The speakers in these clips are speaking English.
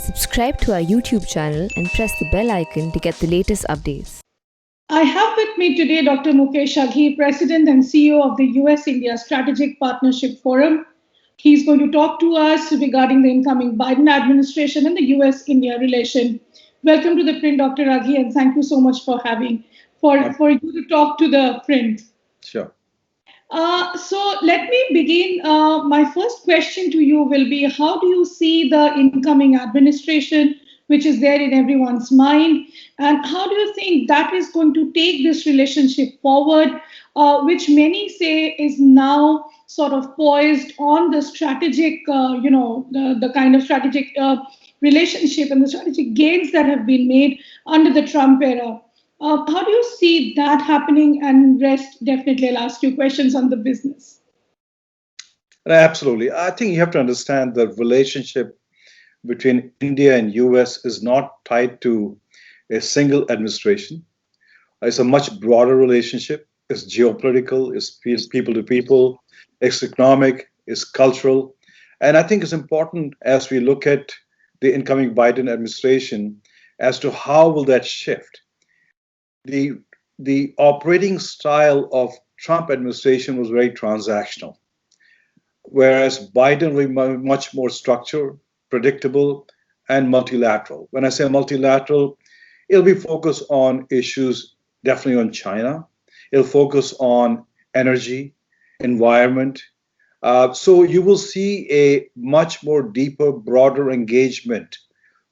Subscribe to our YouTube channel and press the bell icon to get the latest updates. I have with me today Dr. Mukesh Aghi, President and CEO of the US India Strategic Partnership Forum. He's going to talk to us regarding the incoming Biden administration and the US India relation. Welcome to the print, Dr. Aghi, and thank you so much for for you to talk to the print. Sure. So let me begin. My first question to you will be, how do you see the incoming administration, which is there in everyone's mind, and how do you think that is going to take this relationship forward, which many say is now sort of poised on the strategic, the kind of strategic relationship and the strategic gains that have been made under the Trump era. How do you see that happening? And rest, definitely, I'll ask you questions on the business. Absolutely. I think you have to understand the relationship between India and US is not tied to a single administration. It's a much broader relationship. It's geopolitical, it's people to people, it's economic, it's cultural. And I think it's important as we look at the incoming Biden administration as to how will that shift. The operating style of Trump administration was very transactional, whereas Biden was much more structured, predictable, and multilateral. When I say multilateral, it'll be focused on issues definitely on China. It'll focus on energy, environment. So you will see a much more deeper, broader engagement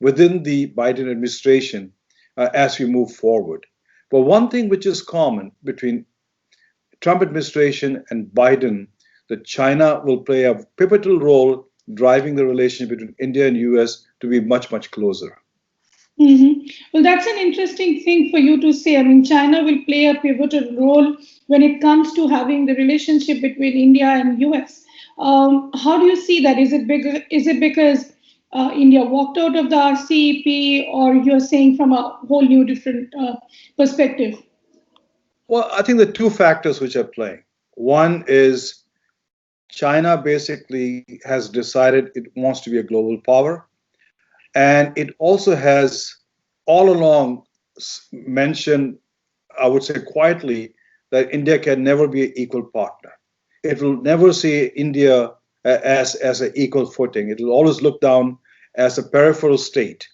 within the Biden administration as we move forward. But one thing which is common between Trump administration and Biden, that China will play a pivotal role driving the relationship between India and US to be much, much closer. Mm-hmm. Well, that's an interesting thing for you to say. I mean, China will play a pivotal role when it comes to having the relationship between India and US. How do you see that? Is it because India walked out of the RCEP, or you're saying from a whole new different perspective? Well, I think the two factors which are playing. One is China basically has decided it wants to be a global power. And it also has all along mentioned, I would say quietly, that India can never be an equal partner. It will never see India as an equal footing. It will always look down as a peripheral state.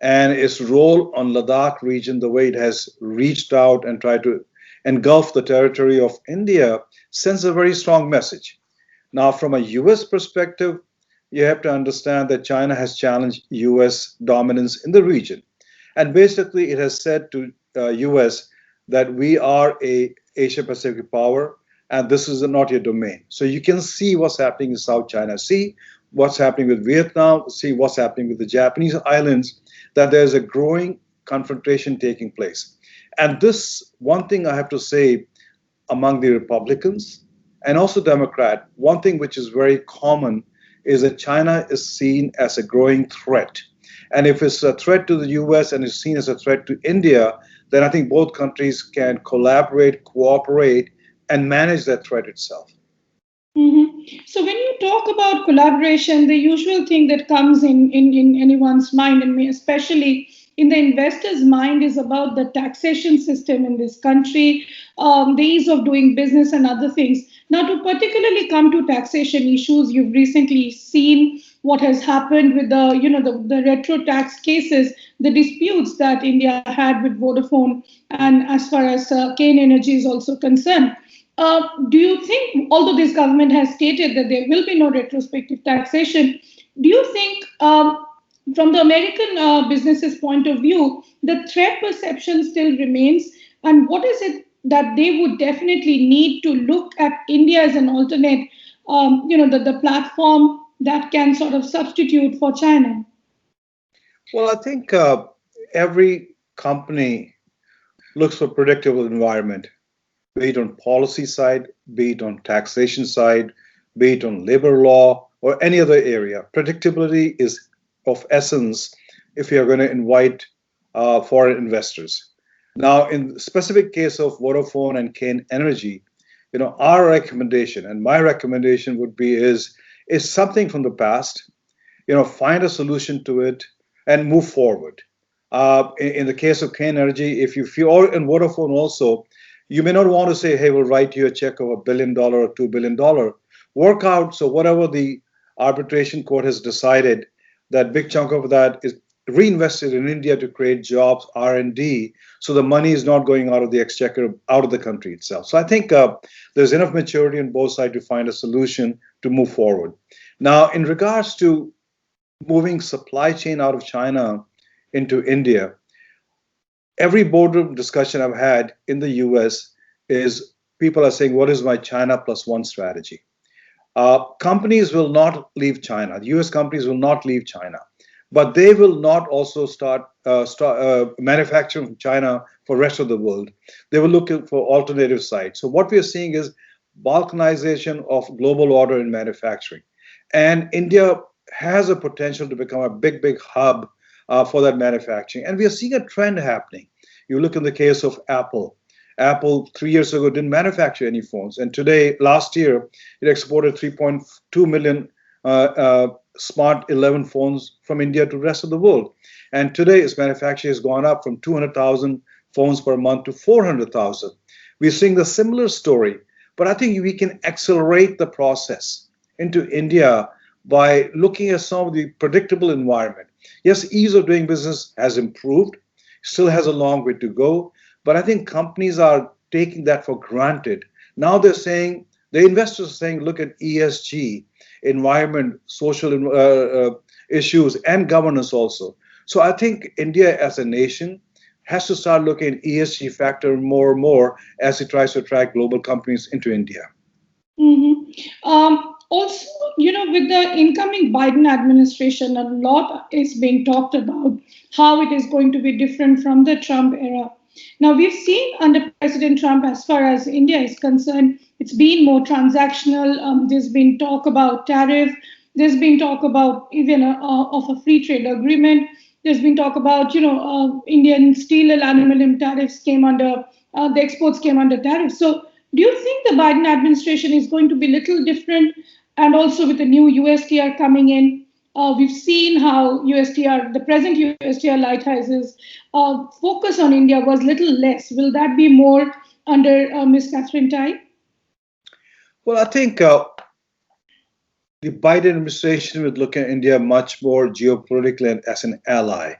And its role on Ladakh region, the way it has reached out and tried to engulf the territory of India, sends a very strong message. Now, from a US perspective, you have to understand that China has challenged US dominance in the region. And basically, it has said to US that we are a Asia-Pacific power, and this is not your domain. So you can see what's happening in South China Sea, what's happening with Vietnam, see what's happening with the Japanese islands, that there's a growing confrontation taking place. And this, one thing I have to say among the Republicans and also Democrat, one thing which is very common is that China is seen as a growing threat. And if it's a threat to the US and is seen as a threat to India, then I think both countries can collaborate, cooperate, and manage that threat itself. Mm-hmm. So when you talk about collaboration, the usual thing that comes in anyone's mind, and especially in the investor's mind, is about the taxation system in this country, the ease of doing business and other things. Now, to particularly come to taxation issues, you've recently seen what has happened with the retro tax cases, the disputes that India had with Vodafone, and as far as Kane Energy is also concerned. Do you think, although this government has stated that there will be no retrospective taxation, do you think, from the American businesses' point of view, the threat perception still remains? And what is it that they would definitely need to look at India as an alternate, the platform that can sort of substitute for China? Well, I think every company looks for predictable environment, be it on policy side, be it on taxation side, be it on labor law or any other area. Predictability is of essence if you are going to invite foreign investors. Now, in the specific case of Vodafone and Kane Energy, our recommendation and my recommendation would be is something from the past. Find a solution to it. and move forward. In the case of Kane Energy, if you feel, or in Vodafone also, you may not want to say, hey, we'll write you a check of $1 billion or $2 billion. Work out, so whatever the arbitration court has decided, that big chunk of that is reinvested in India to create jobs, R&D, so the money is not going out of the exchequer, out of the country itself. So I think there's enough maturity on both sides to find a solution to move forward. Now, in regards to moving supply chain out of China into India, every boardroom discussion I've had in the US is people are saying, what is my China plus one strategy? Companies will not leave China. The US companies will not leave China, but they will not also start manufacturing from China for the rest of the world. They will look for alternative sites. So what we are seeing is balkanization of global order in manufacturing. And India has a potential to become a big, big hub for that manufacturing. And we are seeing a trend happening. You look in the case of Apple. Apple 3 years ago didn't manufacture any phones. And today, last year, it exported 3.2 million smart 11 phones from India to the rest of the world. And today, its manufacturing has gone up from 200,000 phones per month to 400,000. We're seeing the similar story. But I think we can accelerate the process into India by looking at some of the predictable environment. Yes, ease of doing business has improved, still has a long way to go, but I think companies are taking that for granted. Now they're saying, the investors are saying, look at ESG, environment, social issues, and governance also. So I think India as a nation has to start looking at ESG factor more and more as it tries to attract global companies into India. Also, with the incoming Biden administration, a lot is being talked about how it is going to be different from the Trump era. Now, we've seen under President Trump, as far as India is concerned, it's been more transactional. There's been talk about tariff. There's been talk about even of a free trade agreement. There's been talk about, Indian steel and aluminum tariffs came under, the exports came under tariffs. So do you think the Biden administration is going to be a little different? And also with the new USTR coming in, we've seen how USTR, the present USTR lighthouses, focus on India was little less. Will that be more under Ms. Catherine Tai? Well, I think the Biden administration would look at India much more geopolitically and as an ally.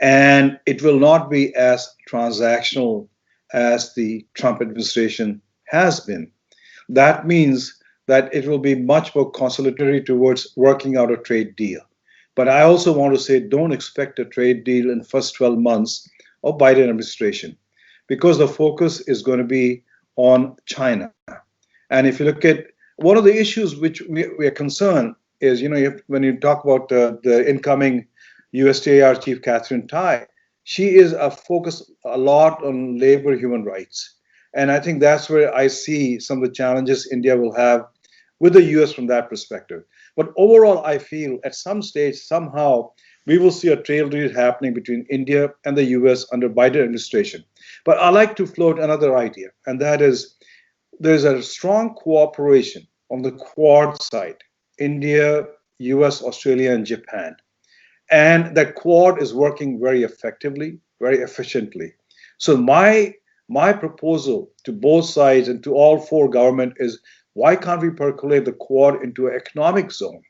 And it will not be as transactional as the Trump administration has been. That means that it will be much more conciliatory towards working out a trade deal. But I also want to say, don't expect a trade deal in the first 12 months of Biden administration, because the focus is going to be on China. And if you look at one of the issues which we are concerned is, when you talk about the incoming USTR chief, Catherine Tai, she is focused a lot on labor, human rights. And I think that's where I see some of the challenges India will have with the US from that perspective. But overall, I feel at some stage, somehow, we will see a trade deal happening between India and the US under Biden administration. But I like to float another idea, and that is there's a strong cooperation on the Quad side, India, US, Australia, and Japan. And that Quad is working very effectively, very efficiently. So my proposal to both sides and to all four governments is, why can't we percolate the Quad into an economic zone?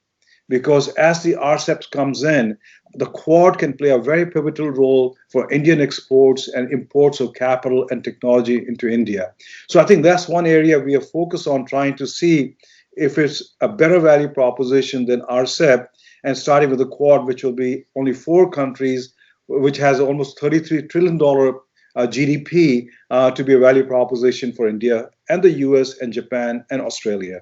Because as the RCEP comes in, the Quad can play a very pivotal role for Indian exports and imports of capital and technology into India. So I think that's one area we are focused on, trying to see if it's a better value proposition than RCEP, and starting with the Quad, which will be only 4 countries, which has almost $33 trillion GDP to be a value proposition for India and the US and Japan and Australia.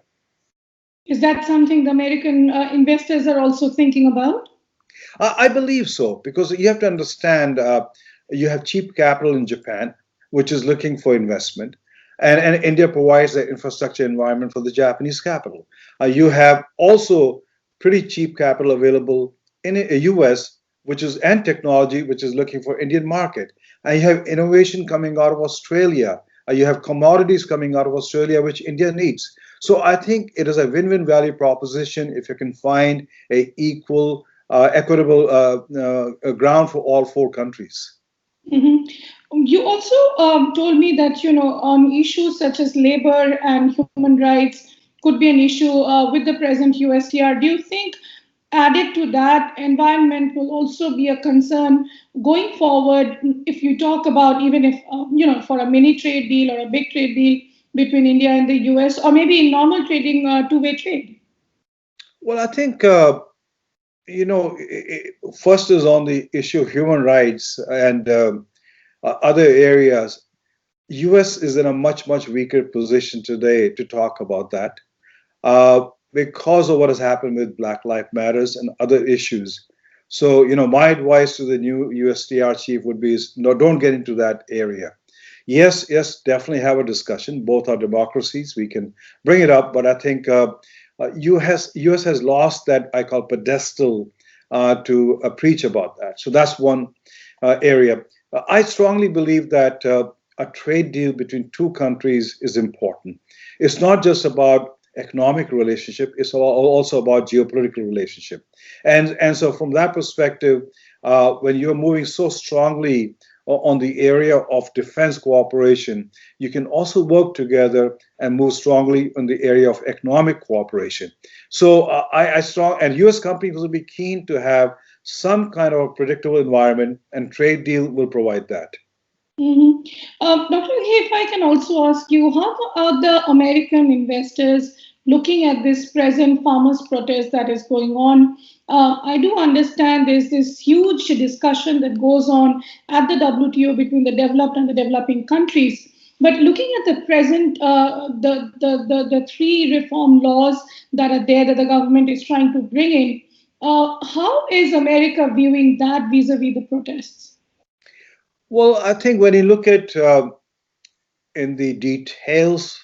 Is that something the American investors are also thinking about? I believe so, because you have to understand, you have cheap capital in Japan, which is looking for investment, and India provides the infrastructure environment for the Japanese capital. You have also pretty cheap capital available in the US, and technology, which is looking for Indian market. And you have innovation coming out of Australia. You have commodities coming out of Australia, which India needs. So I think it is a win-win value proposition if you can find a equal equitable ground for all four countries. Mhm. You also told me that, on issues such as labor and human rights could be an issue with the present USTR. Do you think added to that, environment will also be a concern going forward if you talk about, even if, for a mini trade deal or a big trade deal between India and the US, or maybe normal trading, two-way trade? Well, I think first is on the issue of human rights and other areas. U.S. is in a much weaker position today to talk about that because of what has happened with Black Lives Matters and other issues. So, my advice to the new USTR chief would be: no, don't get into that area. Yes, definitely have a discussion. Both are democracies. We can bring it up, but I think U.S. has lost that I call pedestal to preach about that. So that's one area. I strongly believe that a trade deal between two countries is important. It's not just about economic relationship; it's also about geopolitical relationship. And so from that perspective, when you're moving so strongly on the area of defense cooperation, you can also work together and move strongly in the area of economic cooperation. So and U.S. companies will be keen to have some kind of a predictable environment, and trade deal will provide that. Mm-hmm. Dr. Hay, if I can also ask you, how are the American investors looking at this present farmers' protest that is going on? I do understand there's this huge discussion that goes on at the WTO between the developed and the developing countries. But looking at the present, the three reform laws that are there that the government is trying to bring in, how is America viewing that vis-a-vis the protests? Well, I think when you look at in the details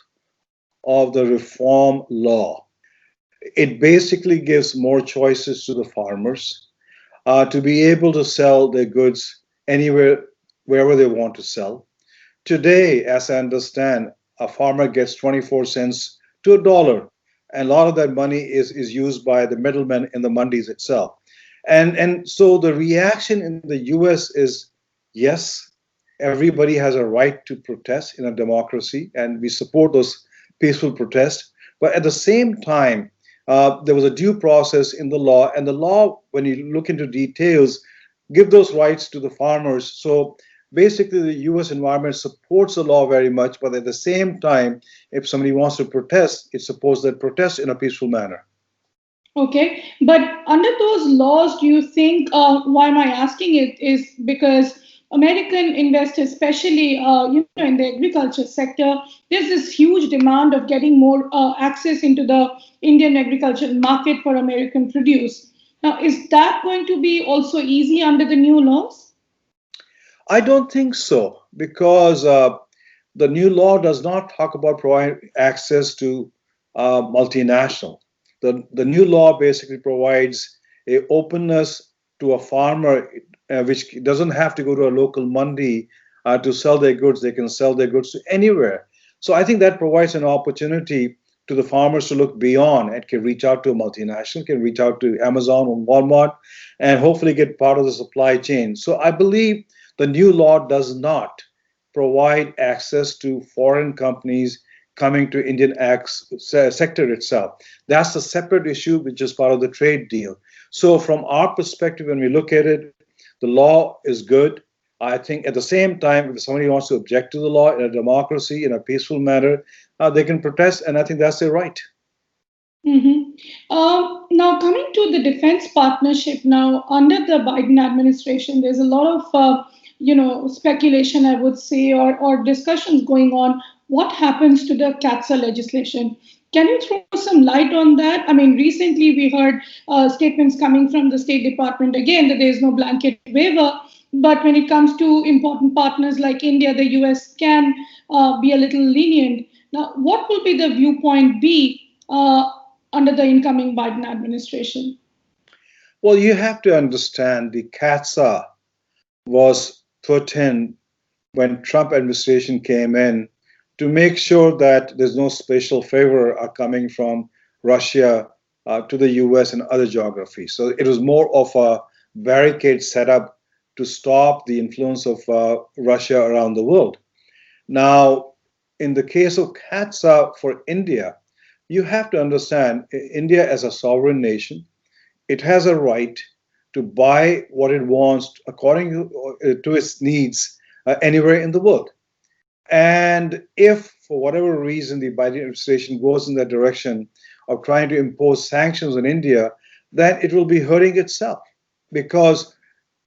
of the reform law, it basically gives more choices to the farmers to be able to sell their goods anywhere, wherever they want to sell. Today, as I understand, a farmer gets 24 cents to a dollar, and a lot of that money is used by the middlemen in the mandis itself. And so the reaction in the US is yes, everybody has a right to protest in a democracy, and we support those peaceful protests. But at the same time, there was a due process in the law, and the law, when you look into details, give those rights to the farmers. So basically, the U.S. environment supports the law very much, but at the same time, if somebody wants to protest, it's supposed that protest in a peaceful manner. Okay, but under those laws, do you think, why am I asking it, is because American investors, especially in the agriculture sector, there's this huge demand of getting more access into the Indian agricultural market for American produce. Now, is that going to be also easy under the new laws? I don't think so, because the new law does not talk about providing access to multinational. The new law basically provides a openness to a farmer, which doesn't have to go to a local mandi to sell their goods. They can sell their goods to anywhere. So I think that provides an opportunity to the farmers to look beyond and can reach out to a multinational, can reach out to Amazon or Walmart, and hopefully get part of the supply chain. So I believe the new law does not provide access to foreign companies coming to Indian ag sector itself. That's a separate issue, which is part of the trade deal. So from our perspective, when we look at it, the law is good. I think at the same time, if somebody wants to object to the law in a democracy, in a peaceful manner, they can protest, and I think that's their right. Mm-hmm. Now, coming to the defense partnership, now under the Biden administration, there's a lot of speculation, I would say, or discussions going on. What happens to the CAATSA legislation? Can you throw some light on that? I mean, recently we heard statements coming from the State Department again that there is no blanket waiver. But when it comes to important partners like India, the US can be a little lenient. Now, what will be the viewpoint be under the incoming Biden administration? Well, you have to understand the CAATSA was put in when Trump administration came in to make sure that there's no special favor coming from Russia to the US and other geographies. So it was more of a barricade set up to stop the influence of Russia around the world. Now, in the case of CAATSA for India, you have to understand India as a sovereign nation, it has a right to buy what it wants according to its needs anywhere in the world. And if, for whatever reason, the Biden administration goes in that direction of trying to impose sanctions on India, then it will be hurting itself because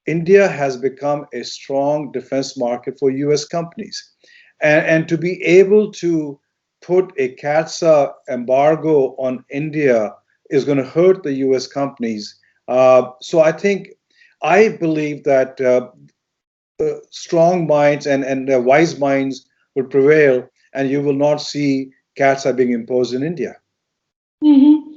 India has become a strong defense market for US companies. And to be able to put a CAATSA embargo on India is going to hurt the US companies. So I believe that strong minds and wise minds will prevail, and you will not see CAATSA being imposed in India. Mm-hmm.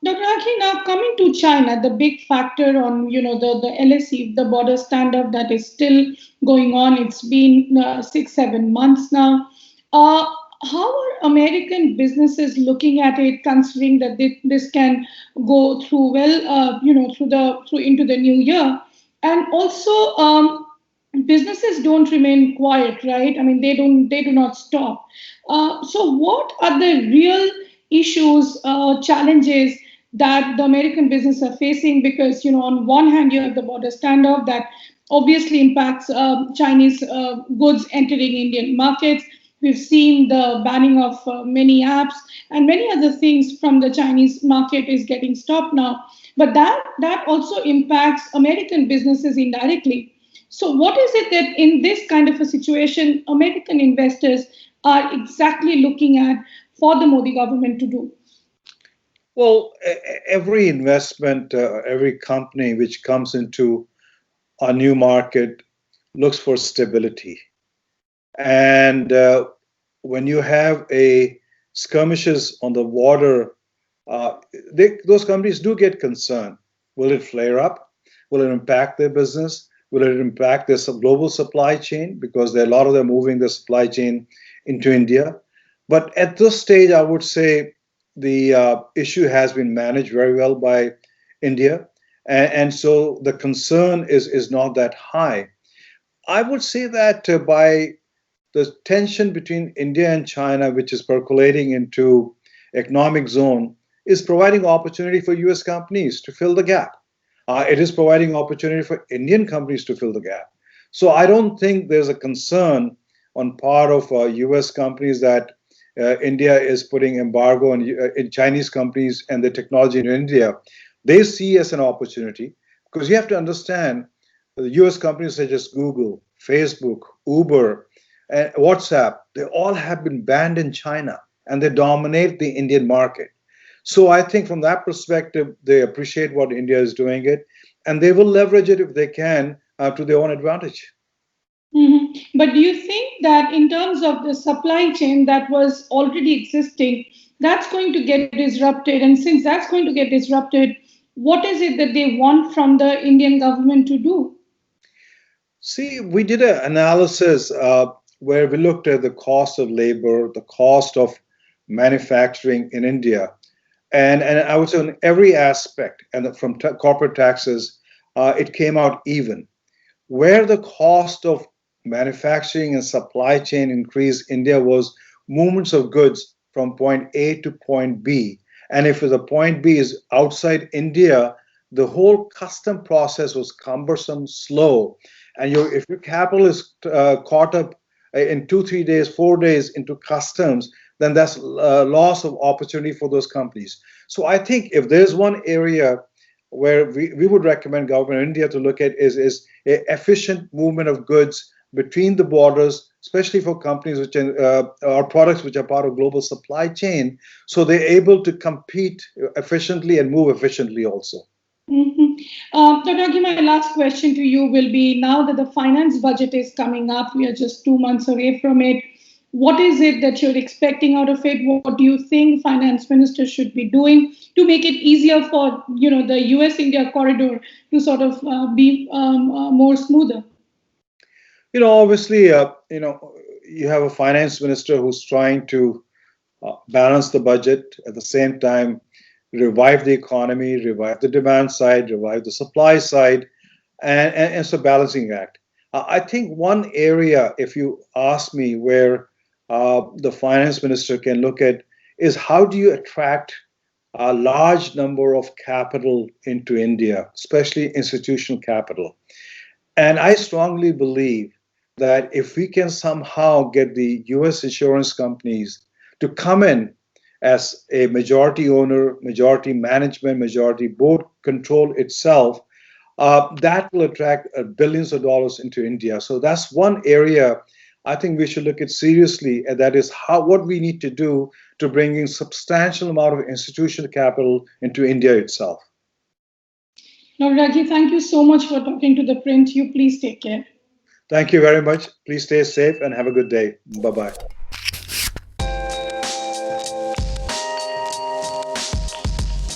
Dr. Aki, now coming to China, the big factor on the LSE, the border standoff that is still going on. It's been 6-7 months now. How are American businesses looking at it, considering that this can go through through into the new year, and also businesses don't remain quiet, right? I mean, they do not stop. So, what are the real issues, challenges that the American business are facing? Because on one hand, you have the border standoff that obviously impacts Chinese goods entering Indian markets. We've seen the banning of many apps and many other things from the Chinese market is getting stopped now. But that also impacts American businesses indirectly. So, what is it that in this kind of a situation, American investors are exactly looking at for the Modi government to do? Well, every investment, every company which comes into a new market looks for stability. And when you have skirmishes on the border, those companies do get concerned. Will it flare up? Will it impact their business? Will it impact their global supply chain? Because a lot of them moving their supply chain into India. But at this stage, I would say the issue has been managed very well by India. And so the concern is not that high. I would say that by the tension between India and China, which is percolating into economic zone, is providing opportunity for US companies to fill the gap. It is providing opportunity for Indian companies to fill the gap. So I don't think there's a concern on part of US companies that India is putting embargo on in Chinese companies and the technology in India. They see as an opportunity because you have to understand the US companies such as Google, Facebook, Uber, and WhatsApp, they all have been banned in China and they dominate the Indian market. So I think from that perspective, they appreciate what India is doing it, and they will leverage it if they can to their own advantage. Mm-hmm. But do you think that in terms of the supply chain that was already existing, that's going to get disrupted? And since that's going to get disrupted, what is it that they want from the Indian government to do? See, we did an analysis where we looked at the cost of labor, the cost of manufacturing in India. And I would say on every aspect, and from corporate taxes, it came out even. Where the cost of manufacturing and supply chain increased, India was movements of goods from point A to point B. And if the point B is outside India, the whole custom process was cumbersome, slow. And if your capital is caught up in 2-3 days, 4 days into customs, then that's loss of opportunity for those companies. So I think if there's one area where we would recommend government of India to look at is a efficient movement of goods between the borders, especially for companies which are products which are part of global supply chain, so they're able to compete efficiently and move efficiently also. Mm-hmm. Dr. Aki, my last question to you will be, now that the finance budget is coming up, we are just 2 months away from it. What is it that you're expecting out of it? What do you think finance minister should be doing to make it easier for the US-India corridor to sort of be more smoother? Obviously, you have a finance minister who's trying to balance the budget at the same time revive the economy, revive the demand side, revive the supply side, and it's a balancing act. I think one area, if you ask me, where the finance minister can look at is how do you attract a large number of capital into India, especially institutional capital. And I strongly believe that if we can somehow get the US insurance companies to come in as a majority owner, majority management, majority board control itself, that will attract billions of dollars into India. So that's one area I think we should look at seriously, and that is what we need to do to bring in substantial amount of institutional capital into India itself. Now, Raghi, thank you so much for talking to The Print. You please take care. Thank you very much. Please stay safe and have a good day. Bye-bye.